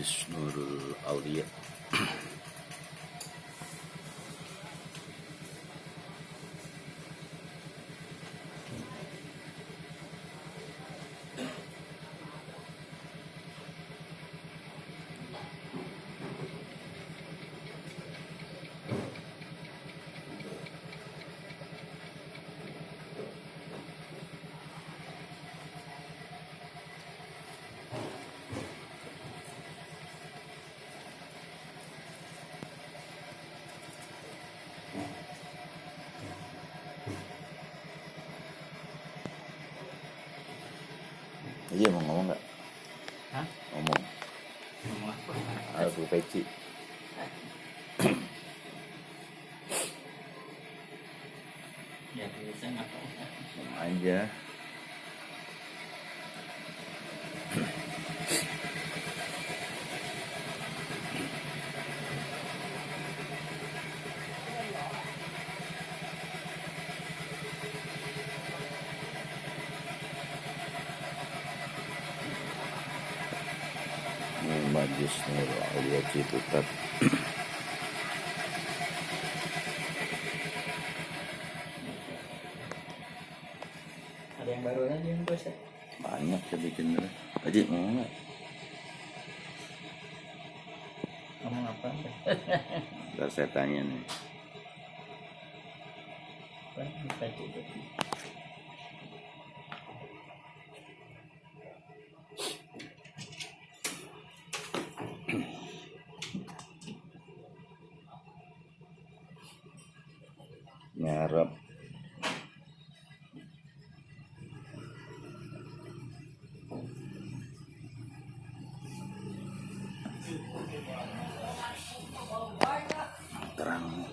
Majlis Nurul Aulia. Iya, mau ngomong nggak? Hah? Ngomong. Ngomong apa? Aku peci. Ya bisa ngapa? Ngomong aja. Majlis Nurul Aulia Ciputat. Ada yang baru lagi yang bos ya? Banyak saya bikin dulu. Haji ngomong nggak? Ngomong apa? Ntar saya tanya nih. Kan bisa juga. Ngarep. Terang.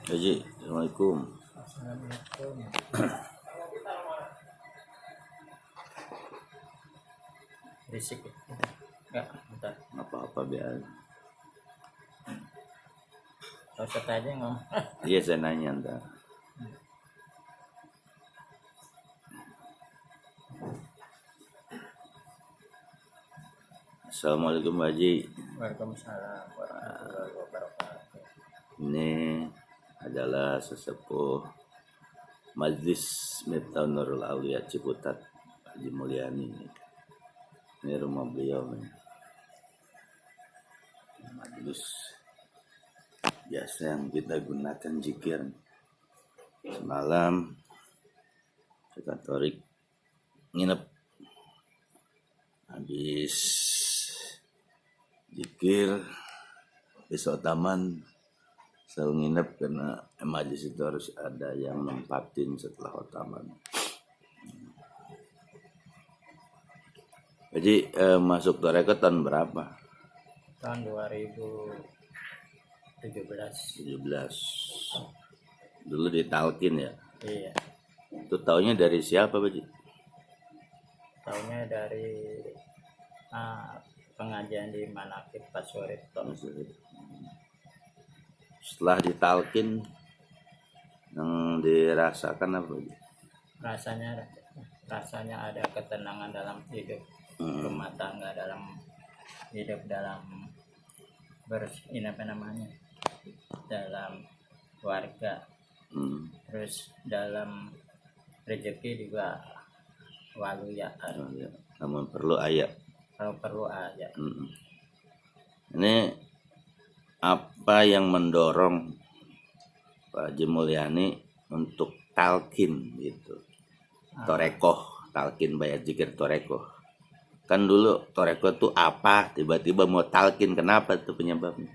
Haji, Assalamualaikum. Assalamualaikum. Risik ya? Enggak, bentar. Nggak apa-apa biar. Kau set aja ngomong. Iya, saya nanya ntar. Assalamualaikum Pak Haji. Waalaikumsalam warahmatullahi wabarakatuh. Ini adalah sesepuh Majlis Miftahun Nurul Aulia Ciputat, Haji Mulyani. Ini rumah beliau nih. Majlis biasa yang kita gunakan zikir. Semalam Sekatorik nginep habis zikir, besok taman selalu nginep karena majlis itu harus ada yang nempatin setelah otaman. Jadi masuk tarekat tahun berapa? Tahun 2017. 17. Dulu ditalkin ya. Iya. Itu taunya dari siapa, Pak Haji? Tahunnya dari pengajian di Manakib Pak Suripto. Setelah ditalkin yang dirasakan apa, Pak Haji? Rasanya ada ketenangan dalam hidup rumah tangga, dalam hidup, dalam dalam warga, terus dalam rezeki juga waluyaan. Namun perlu ayat. Kalau perlu aja. Ini apa yang mendorong Pak Haji Mulyani untuk talkin gitu? Torekoh, talkin bayar zikir torekoh. Kan dulu torekoh tuh apa? Tiba-tiba mau talkin, kenapa tuh penyebabnya?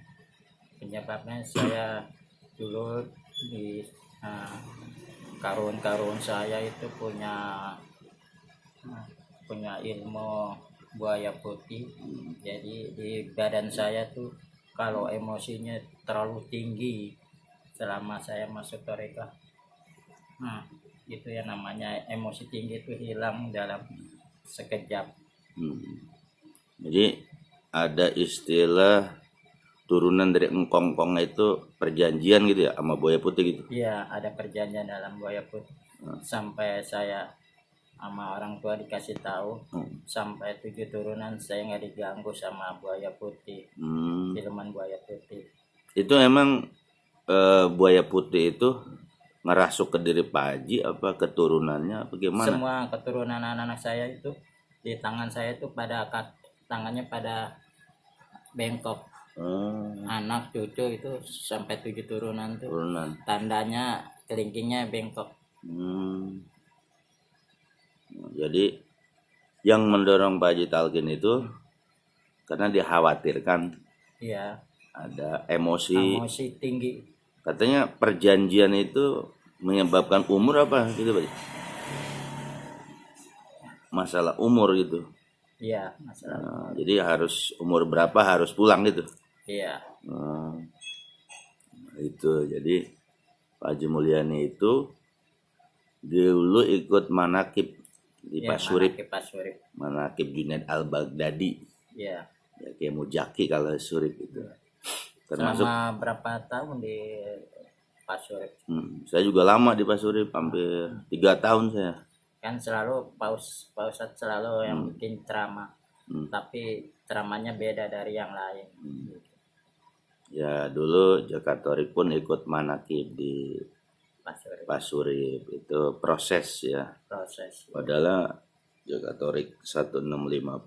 Penyebabnya saya dulu di karun-karun saya itu punya ilmu buaya putih. Jadi di badan saya tuh kalau emosinya terlalu tinggi selama saya masuk tarekat, itu ya namanya emosi tinggi itu hilang dalam sekejap. Jadi ada istilah turunan dari engkong-engkongnya itu perjanjian gitu ya sama buaya putih gitu. Iya, ada perjanjian dalam buaya putih. Sampai saya sama orang tua dikasih tahu, sampai 7 turunan saya nggak diganggu sama buaya putih, siluman buaya putih. Itu emang buaya putih itu ngerasuk ke diri Pak Haji apa keturunannya apa gimana? Semua keturunan anak-anak saya itu di tangan saya itu tangannya pada bengkok. Anak cucu itu sampai 7 turunan tuh Turunan. tandanya kelingkingnya bengkok. Jadi yang mendorong Pak Haji talkin itu karena dikhawatirkan Iya, ada emosi. emosi tinggi. Katanya perjanjian itu menyebabkan umur apa gitu Pak Haji? Masalah umur gitu. Iya, masalah. Jadi harus umur berapa harus pulang gitu. Iya, Itu jadi Pak Haji Mulyani itu dulu ikut manakib di iya, Pasurip, Pasurip. manakib Junaid Al-Baghdadi, Iya. ya kayak Mujaki kalau Surip itu. Termasuk Selama berapa tahun di Pasurip? saya juga lama di Pasurip, hampir 3 tahun saya. Kan selalu pausat selalu yang bikin ceramah, tapi ceramahnya beda dari yang lain. Ya dulu Jakatorik pun ikut manakib di Pasurip Pasurip, itu proses ya. proses. Padahal Jakatorik 165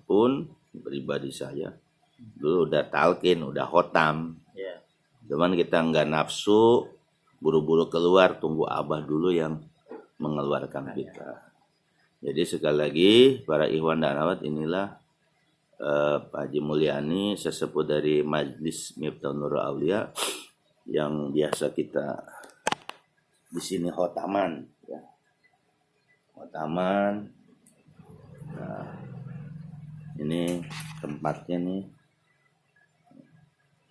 pun pribadi saya dulu udah talkin, udah khotam. Iya. Cuman kita nggak nafsu, buru-buru keluar, tunggu abah dulu yang mengeluarkan kita. Jadi sekali lagi para ikhwan dan akhwat, inilah Pak Haji Mulyani, sesepuh dari Majelis Miftahul Nurul Aulia yang biasa kita di sini khotaman ya. Khotaman. Nah, ini tempatnya nih.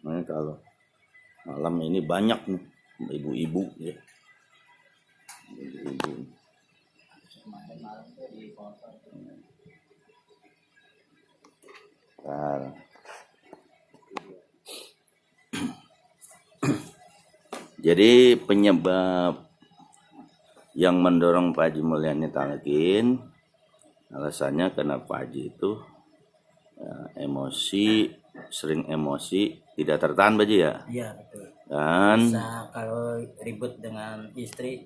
Nah, kalau malam ini banyak nih ibu-ibu ya. Ibu-ibu. Nah. Jadi penyebab yang mendorong Pak Haji Mulyani talkin, alasannya karena Pak Haji itu ya, sering emosi, tidak tertahan Pak Haji ya. Iya, betul. Dan Bisa kalau ribut dengan istri,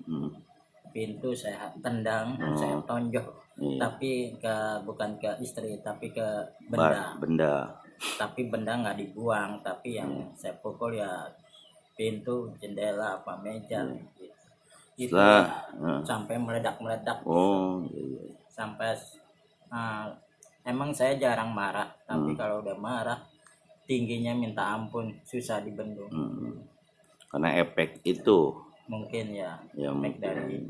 pintu saya tendang, saya tonjok, tapi bukan ke istri, tapi ke benda. Tapi benda nggak dibuang, tapi yang saya pukul ya pintu, jendela, apa meja. Itu sampai meledak-meledak. Oh, iya. Sampai emang saya jarang marah, tapi kalau udah marah tingginya minta ampun, susah dibendung. Karena efek itu Mungkin ya, efek dari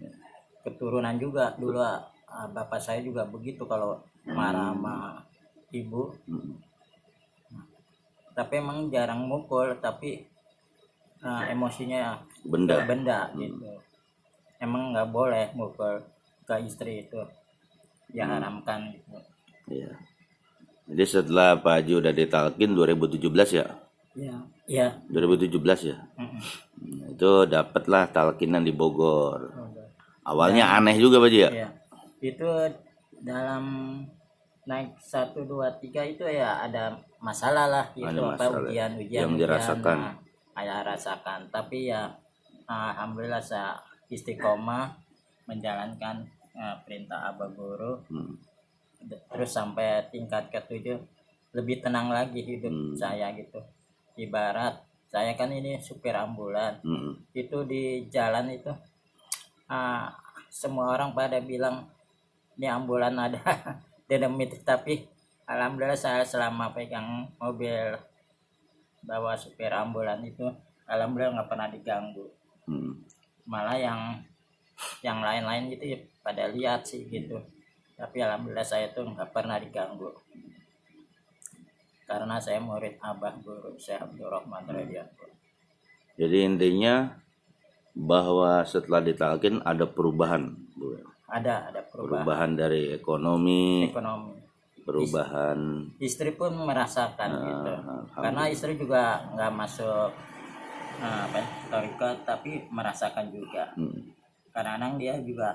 keturunan juga. Dulu bapak saya juga begitu kalau marah sama ibu. Tapi emang jarang mukul, tapi emosinya benda gitu. Emang nggak boleh mukul ke istri, itu ya haramkan gitu. Iya. Jadi setelah Pak Haji udah ditalkin 2017 ya? Iya. 2017 ya? Nah, itu dapatlah talkinan di Bogor. Awalnya aneh juga Pak Haji ya? Iya. Itu dalam naik 1, 2, 3 itu ya ada masalah lah gitu, ujian yang dirasakan. Saya rasakan, tapi ya alhamdulillah saya istiqomah menjalankan perintah Abah Guru. Terus sampai tingkat ke-7 lebih tenang lagi hidup saya gitu. Ibarat saya kan ini supir ambulan, itu di jalan itu semua orang pada bilang ini ambulan ada dinamit, tapi alhamdulillah saya selama pegang mobil bawa supir ambulan itu alhamdulillah nggak pernah diganggu. Malah yang lain-lain gitu ya pada lihat sih gitu, tapi alhamdulillah saya tuh nggak pernah diganggu karena saya murid Abah Guru Syekh Abdul Rahman radhiyallahu. Jadi intinya bahwa setelah ditalkin ada perubahan, Bu. Ada perubahan Dari ekonomi perubahan. Istri pun merasakan gitu, Alhamdulillah. karena istri juga nggak masuk tarekat, tapi merasakan juga. Kadang-kadang dia juga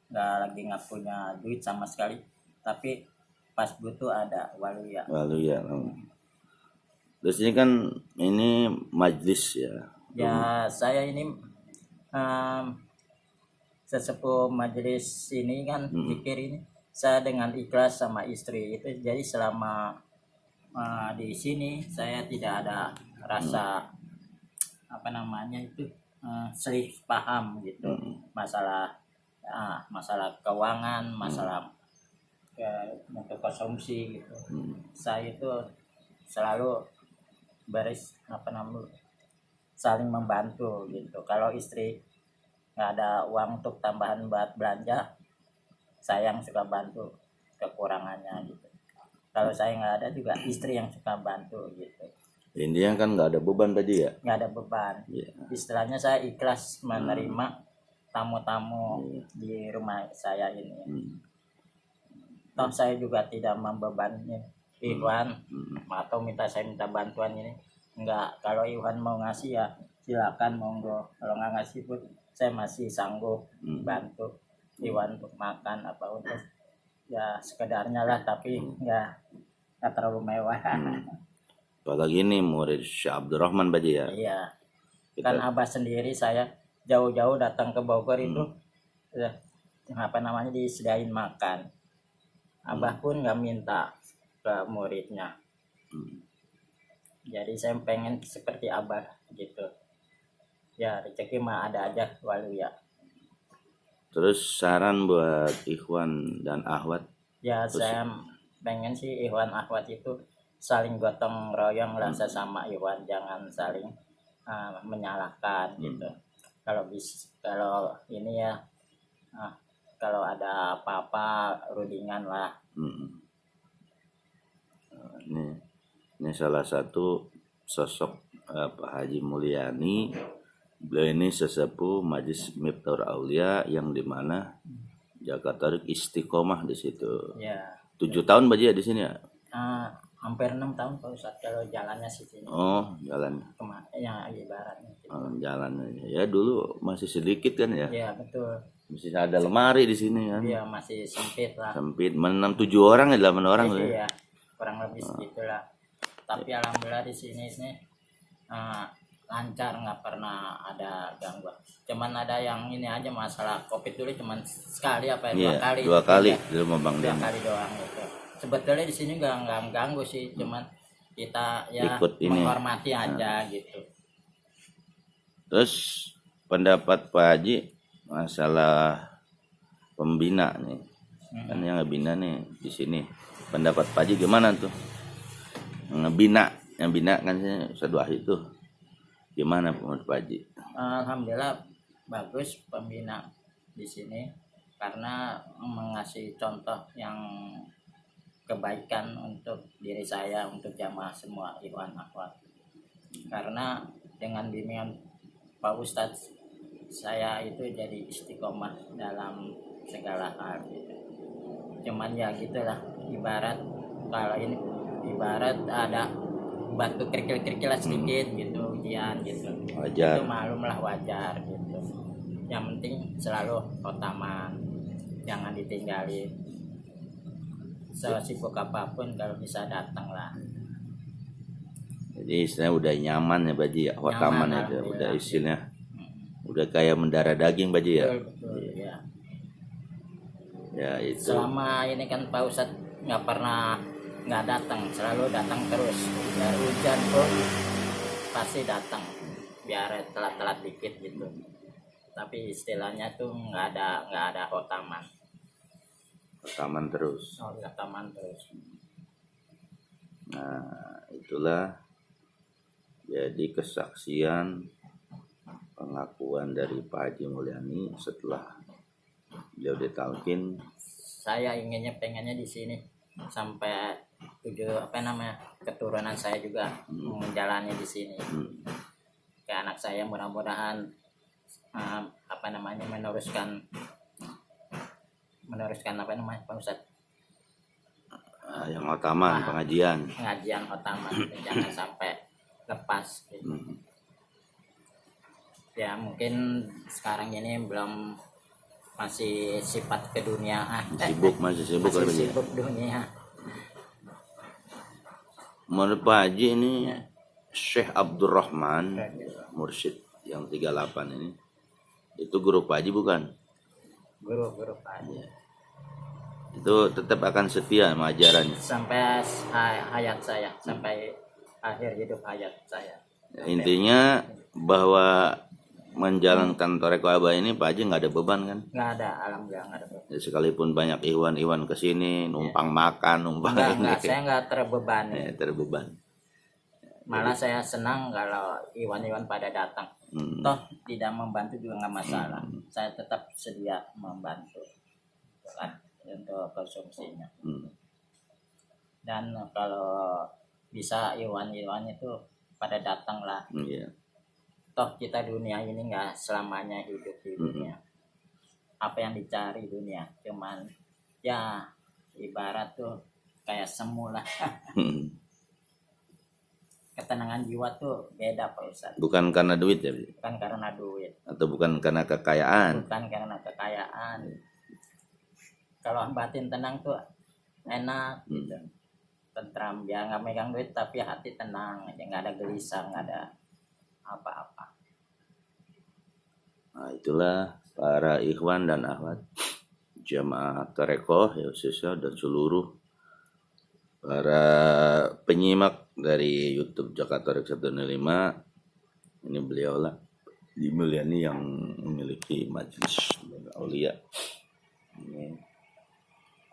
nggak punya duit sama sekali, tapi pas butuh ada walu ya. Lalu ya. Terus ini kan ini majlis ya. Ya saya ini sesepuh majelis ini kan zikir ini, saya dengan ikhlas sama istri itu, jadi selama di sini saya tidak ada rasa apa namanya itu selisih paham gitu, masalah masalah keuangan, masalah untuk konsumsi gitu. Saya itu selalu saling membantu gitu. Kalau istri nggak ada uang untuk tambahan buat belanja, saya yang suka bantu kekurangannya gitu. Kalau saya nggak ada juga istri yang suka bantu gitu. Intinya kan nggak ada beban tadi ya. Nggak ada beban. Istilahnya saya ikhlas menerima tamu-tamu di rumah saya ini. Toh saya juga tidak membebani Iwan atau saya minta bantuan ini. Enggak, kalau Iwan mau ngasih ya silakan monggo. Kalau nggak ngasih pun saya masih sanggup bantu Iwan untuk makan apa untuk ya sekedarnya lah, tapi nggak terlalu mewah. Apalagi ini murid Syekh Abdurrahman Baji ya. Iya. Kan Abah sendiri saya jauh-jauh datang ke Bogor itu disediain makan. Abah pun nggak minta ke muridnya. Jadi saya pengen seperti Abah gitu. Ya rezeki mah ada aja walu ya. Terus saran buat Ikhwan dan Ahwat? Ya saya pengen sih Ikhwan Ahwat itu saling gotong royong lah sesama Ikhwan, jangan saling menyalahkan gitu. Kalau ini ya kalau ada apa-apa rundingan lah. Ini salah satu sosok Pak Haji Mulyani. Beliau ini sesepuh Majelis Miftahul Aulia yang dimana Jakarta istiqomah di situ. Ya. 7 tahun Baji ya di sini ya? Hampir 6 tahun Pak Ustadz kalau jalannya sih sini. Oh, jalan. Ya ibaratnya. Jalannya. Ya dulu masih sedikit kan ya? Iya, betul. Masih ada lemari di sini kan? Iya, masih sempit lah. Sempit, 6-7 orang ya, 8 orang lah. Iya, kurang lebih segitulah. Tapi alhamdulillah di sini lancar, nggak pernah ada gangguan. Cuman ada yang ini aja masalah COVID dulu cuman sekali apa ya, 2 kali. 2 kali di rumah Bang 2 Den. kali doang gitu. Sebetulnya di sini nggak ganggu sih, cuman kita ya ikut ini menghormati aja gitu. Terus pendapat Pak Haji masalah pembina nih, kan yang ngebina nih di sini. Pendapat Pak Haji gimana tuh? Ngebina, yang bina kan Ustaz Wahid tuh. Gimana menurut Pak Haji? Alhamdulillah bagus pembina di sini karena mengasih contoh yang kebaikan untuk diri saya, untuk jamaah semua Ikhwan Akhwat. Karena dengan bimbingan Pak Ustadz saya itu jadi istiqomah dalam segala hal gitu. Cuman ya gitulah, ibarat kalau ini ibarat ada batu kerikil-kerikil sedikit gitu, ujian gitu. Wajar. Itu maklumlah, wajar gitu. Yang penting selalu utama, jangan ditinggalin. Sesibuk apapun kalau bisa datang lah. Jadi istilahnya udah nyaman ya Baji ya, hotaman itu udah istilahnya udah kayak mendarah daging Baji ya. Betul, ya. Ya itu. Selama ini kan Pak Ustadz nggak pernah nggak datang, selalu datang terus. Dari hujan pun pasti datang, biar telat-telat dikit gitu. Tapi istilahnya tuh nggak ada hotaman. Hotaman terus. Oh, hotaman terus. Nah itulah jadi kesaksian pengakuan dari Pak Haji Mulyani setelah beliau ditalkin. Saya pengennya di sini sampai keturunan saya juga menjalani di sini. Ke anak saya mudah-mudahan meneruskan Pak Ustadz. yang otaman pengajian. pengajian utama jangan sampai lepas gitu. Ya mungkin sekarang ini belum masih sifat keduniaan, Masih sibuk masih kali Pak Haji. sibuk dunia. Menurut Pak Haji ini Syekh Abdurrahman Mursyid yang 38 ini itu guru Pak Haji bukan? Guru-guru Pak Haji. Itu tetap akan setia sama ajarannya. Sampai hayat saya, sampai akhir hidup hayat saya. Intinya bahwa menjalankan Toreko Abah ini Pak Haji nggak ada beban kan? Nggak ada, alhamdulillah nggak ada beban. Ya, sekalipun banyak iwan kesini numpang makan numpang Enggak, saya nggak terbebani. ya, terbeban. Malah saya senang kalau iwan-iwan pada datang. Toh tidak membantu juga nggak masalah. Saya tetap sedia membantu kan, untuk konsumsinya. Dan kalau bisa iwan-iwan itu pada datang lah. Iya. Toh kita dunia ini nggak selamanya hidup di dunia. Apa yang dicari dunia cuman ya ibarat tuh kayak semu lah. Ketenangan jiwa tuh beda Pak Ustadz. Bukan karena duit ya, Bukan karena duit, atau bukan karena kekayaan. bukan karena kekayaan. Kalau batin tenang tuh enak gitu, tentram, ya nggak megang duit tapi hati tenang aja, nggak ada gelisah, nggak ada apa-apa. Nah, itulah para ikhwan dan akhwat jamaah Tarekoh ya khususnya dan seluruh para penyimak dari YouTube Jakarta Rek 105. Ini beliaulah Dimulyani yang memiliki majelis aulia. Ini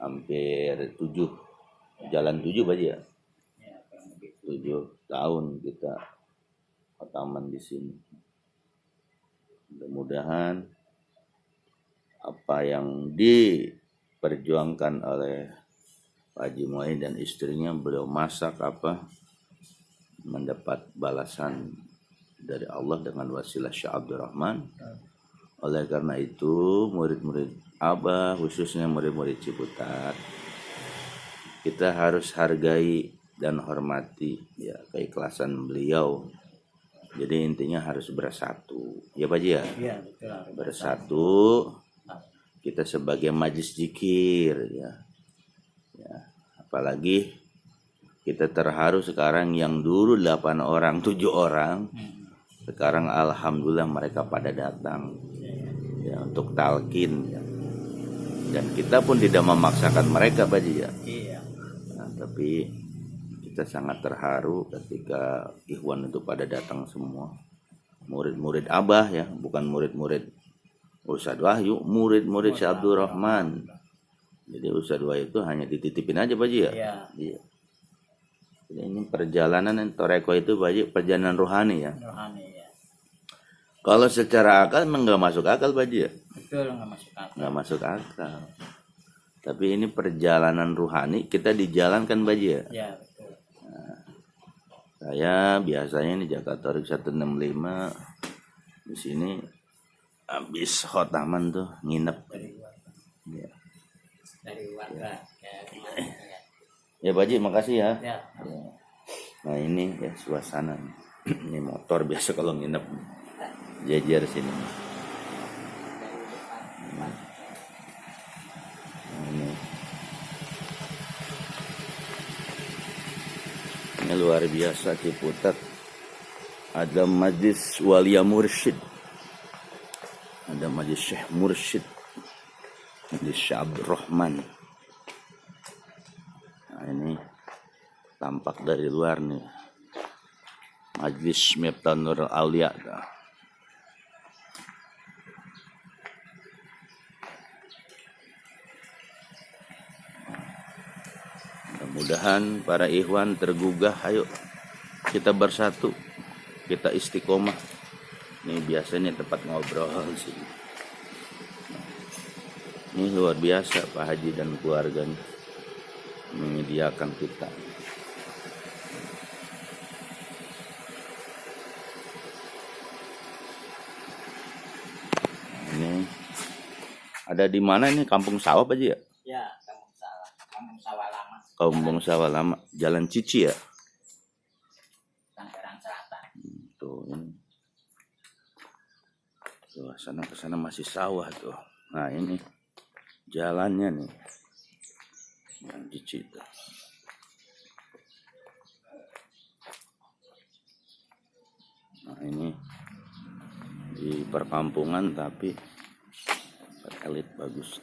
hampir 7 jalan 7 Pak Haji ya. 7 tahun kita khataman di sini. Mudah-mudahan apa yang diperjuangkan oleh Pak Haji Muhyiddin dan istrinya, beliau masak mendapat balasan dari Allah dengan wasilah Syekh Abdurrahman. Oleh karena itu murid-murid Abah, khususnya murid-murid Ciputat, kita harus hargai dan hormati ya keikhlasan beliau. Jadi intinya harus bersatu, ya Pak Haji ya. Iya betul. Bersatu, kita sebagai majlis zikir ya. Apalagi kita terharu sekarang yang dulu 8 orang, 7 orang, sekarang alhamdulillah mereka pada datang ya untuk talqin ya. Dan kita pun tidak memaksakan mereka Pak Haji ya. Iya. Nah, tapi kita sangat terharu ketika ikhwan itu pada datang semua. Murid-murid Abah ya, bukan murid-murid Ustadz Wahyu, murid-murid Syekh Abdurrahman. Jadi Ustadz Wahyu itu hanya dititipin aja Pak Haji ya. Iya. Jadi ini perjalanan Toreko itu Pak Haji, perjalanan rohani ya. Rohani ya. Kalau secara akal memang nggak masuk akal Pak Haji ya. Betul, nggak masuk akal. Nggak masuk akal. Tapi ini perjalanan rohani kita dijalankan Pak Haji ya. Ya betul. Saya biasanya di Jakarta Rek 165 di sini habis khotaman tuh nginep. Ya. Dari warga kayak kemarin ya. Ya Pak Haji, makasih ya. Ya. Nah ini ya suasana. Ini motor biasa kalau nginep jajar sini. Ini luar biasa Ciputat. Ada majlis Walia Mursyid. Ada majlis Syekh Mursyid. Majlis Syekh Abdurrahman. Nah ini tampak dari luar nih. Majlis Miftahul Nurul Aulia. Mudah-mudahan para ikhwan tergugah, ayo kita bersatu, kita istiqomah. Ini biasanya tempat ngobrol sih. Ini luar biasa Pak Haji dan keluarganya menyediakan kita. Ini ada di mana ini, Kampung Sawah Pak Haji ya? Ya, kampung sawah lama. Kampung Sawah Lama, Jalan Cici ya. Tangerang Selatan. Tuh ini. Tuh sana ke sana masih sawah tuh. Nah ini jalannya nih. Jalan Cici tuh. Nah ini di perkampungan tapi elit bagus.